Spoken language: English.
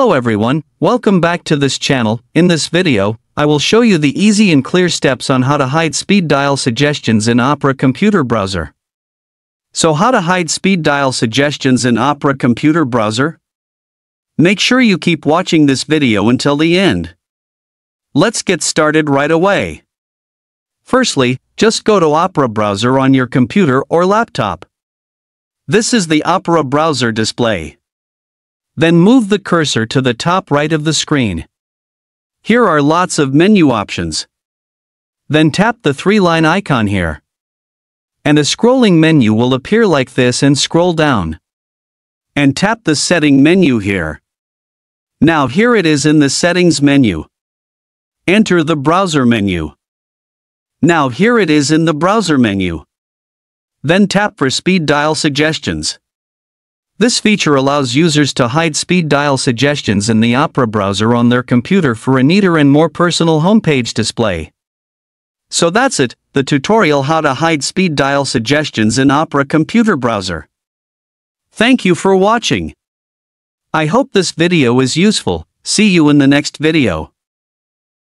Hello everyone, welcome back to this channel. In this video, I will show you the easy and clear steps on how to hide speed dial suggestions in Opera computer browser. So how to hide speed dial suggestions in Opera computer browser? Make sure you keep watching this video until the end. Let's get started right away. Firstly, just go to Opera browser on your computer or laptop. This is the Opera browser display. Then move the cursor to the top right of the screen. Here are lots of menu options. Then tap the three-line icon here. And a scrolling menu will appear like this, and scroll down. And tap the setting menu here. Now here it is in the settings menu. Enter the browser menu. Now here it is in the browser menu. Then tap for speed dial suggestions. This feature allows users to hide speed dial suggestions in the Opera browser on their computer for a neater and more personal homepage display. So that's it, the tutorial how to hide speed dial suggestions in Opera computer browser. Thank you for watching. I hope this video is useful. See you in the next video.